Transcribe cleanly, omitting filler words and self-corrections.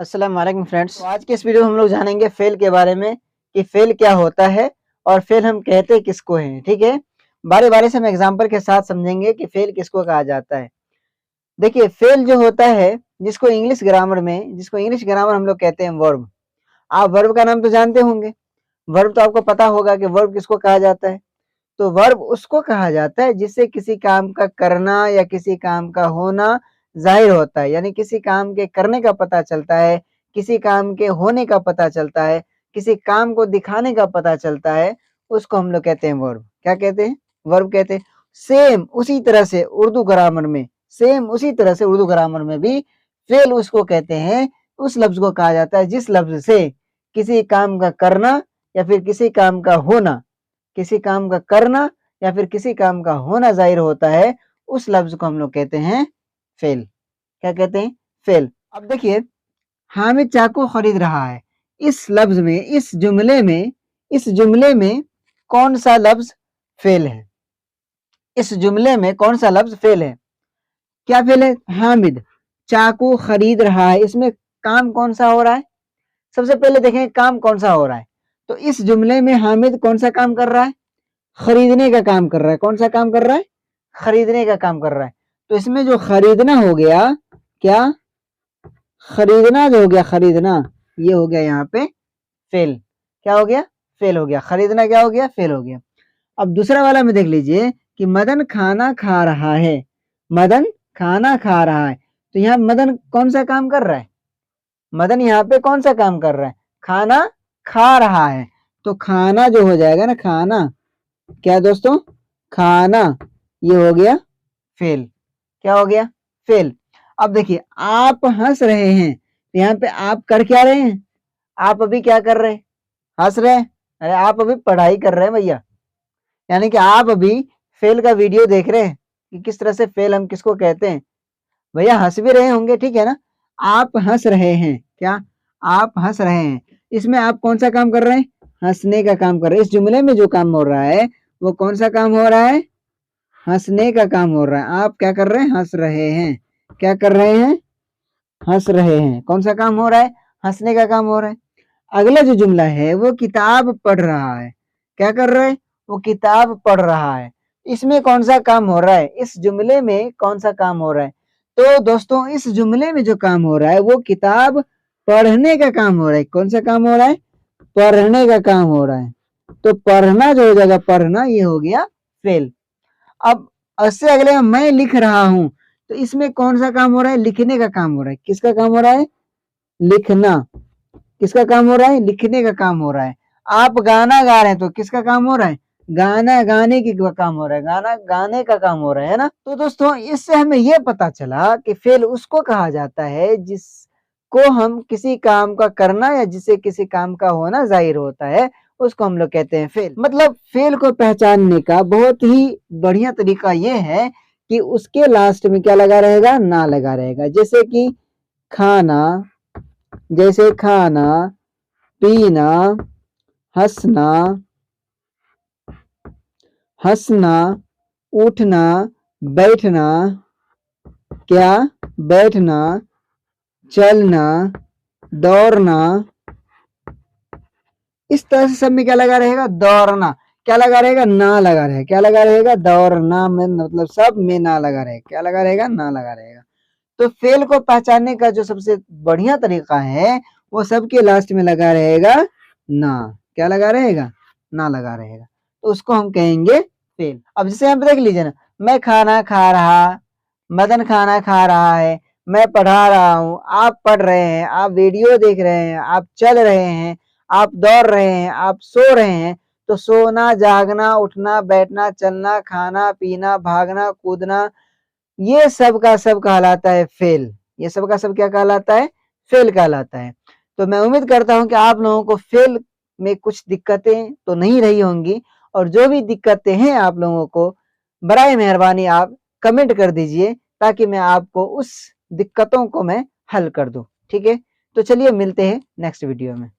अस्सलाम वालेकुम फ्रेंड्स। तो आज के इस वीडियो में हम लोग जानेंगे फेल के बारे में कि फेल क्या होता है और फेल हम कहते किसको हैं। ठीक है, बारी बारी से हम एग्जांपल के साथ समझेंगे कि फेल किसको कहा जाता है। देखिए, फेल जो होता है जिसको इंग्लिश ग्रामर हम लोग कहते हैं वर्ब। आप वर्ब का नाम तो जानते होंगे। वर्ब तो आपको पता होगा कि वर्ब किसको कहा जाता है। तो वर्ब उसको कहा जाता है जिससे किसी काम का करना या किसी काम का होना जाहिर होता है, यानी किसी काम के करने का पता चलता है, किसी काम के होने का पता चलता है, किसी काम को दिखाने का पता चलता है, उसको हम लोग कहते हैं वर्ब। क्या कहते हैं? वर्ब कहते हैं। सेम उसी तरह से उर्दू ग्रामर में भी फेल उसको कहते हैं, उस लफ्ज को कहा जाता है जिस लफ्ज से किसी काम का करना या फिर किसी काम का होना किसी काम का होना जाहिर होता है, उस लफ्ज को हम लोग कहते हैं फेल। क्या कहते हैं? फेल। अब देखिए, हामिद चाकू खरीद रहा है। इस जुमले में कौन सा लफ्ज फेल है? इस जुमले में कौन सा लफ्ज फेल है? क्या फेल है? हामिद चाकू खरीद रहा है। इसमें काम कौन सा हो रहा है? सबसे पहले देखें काम कौन सा हो रहा है। तो इस जुमले में हामिद कौन सा काम कर रहा है? खरीदने का काम कर रहा है। कौन सा काम कर रहा है? खरीदने का काम कर रहा है। तो इसमें जो खरीदना हो गया, क्या खरीदना जो हो गया, खरीदना ये हो गया यहाँ पे फेल। क्या हो गया? फेल हो गया। खरीदना क्या हो गया? फेल हो गया। अब दूसरा वाला में देख लीजिए कि मदन खाना खा रहा है। मदन खाना खा रहा है। तो यहाँ मदन कौन सा काम कर रहा है? मदन यहाँ पे कौन सा काम कर रहा है? खाना खा रहा है। तो खाना जो हो जाएगा ना, खाना, क्या दोस्तों? खाना, ये हो गया फेल। क्या हो गया? फेल। अब देखिए, आप हंस रहे हैं। तो यहाँ पे आप कर क्या रहे हैं? आप अभी क्या कर रहे हैं? हंस रहे हैं। अरे आप अभी पढ़ाई कर रहे हैं भैया, यानी कि आप अभी फेल का वीडियो देख रहे हैं कि किस तरह से फेल हम किसको कहते हैं। भैया हंस भी रहे होंगे, ठीक है ना? आप हंस रहे हैं। क्या? आप हंस रहे हैं। इसमें आप कौन सा काम कर रहे हैं? हंसने का काम कर रहे हैं। इस जुमले में जो काम हो रहा है वो कौन सा काम हो रहा है? हंसने का काम हो रहा है। आप क्या कर रहे हैं? हंस रहे हैं। क्या कर रहे हैं? हंस रहे हैं। कौन सा काम हो रहा है? हंसने का काम हो रहा है। अगला जो जुमला है वो किताब पढ़ रहा है। क्या कर रहा है? वो किताब पढ़ रहा है। इसमें कौन सा काम हो रहा है? इस जुमले में कौन सा काम हो रहा है? तो दोस्तों, इस जुमले में जो काम हो रहा है वो किताब पढ़ने का काम हो रहा है। कौन सा काम हो रहा है? पढ़ने का काम हो रहा है। तो पढ़ना जो हो जाएगा, पढ़ना, ये हो गया फेल। अब इससे अगले मैं लिख रहा हूं। तो इसमें कौन सा काम हो रहा है? लिखने का काम हो रहा है। किसका काम हो रहा है? लिखना। किसका काम हो रहा है? लिखने का काम हो रहा है। आप गाना गा रहे हैं तो किसका काम हो रहा है? गाना गाने की काम हो रहा है। गाना गाने का काम हो रहा है ना? तो दोस्तों, इससे हमें यह पता चला कि फेल उसको कहा जाता है जिसको हम किसी काम का करना या जिससे किसी काम का होना जाहिर होता है, उसको हम लोग कहते हैं फेल। मतलब फेल को पहचानने का बहुत ही बढ़िया तरीका यह है कि उसके लास्ट में क्या लगा रहेगा? ना लगा रहेगा। जैसे खाना, पीना, हंसना, उठना, बैठना, क्या? बैठना, चलना, दौड़ना, इस तरह से सब में क्या लगा रहेगा? दौड़ना। क्या लगा रहेगा? ना लगा रहेगा। क्या लगा रहेगा? दौड़ना में मतलब सब में ना लगा रहेगा। क्या लगा रहेगा? ना लगा रहेगा। तो फेल को पहचानने का जो सबसे बढ़िया तरीका है वो सबके लास्ट में लगा रहेगा ना। क्या लगा रहेगा? ना लगा रहेगा। तो उसको हम कहेंगे फेल। अब जैसे यहाँ पे देख लीजिए ना, मैं खाना खा रहा, मदन खाना खा रहा है, मैं पढ़ा रहा हूँ, आप पढ़ रहे हैं, आप वीडियो देख रहे हैं, आप चल रहे हैं, आप दौड़ रहे हैं, आप सो रहे हैं। तो सोना, जागना, उठना, बैठना, चलना, खाना, पीना, भागना, कूदना, ये सब का सब कहलाता है फेल। ये सब का सब क्या कहलाता है? फेल कहलाता है। तो मैं उम्मीद करता हूं कि आप लोगों को फेल में कुछ दिक्कतें तो नहीं रही होंगी, और जो भी दिक्कतें हैं आप लोगों को, बराए मेहरबानी आप कमेंट कर दीजिए ताकि मैं आपको उस दिक्कतों को मैं हल कर दूं। ठीक है, तो चलिए मिलते हैं नेक्स्ट वीडियो में।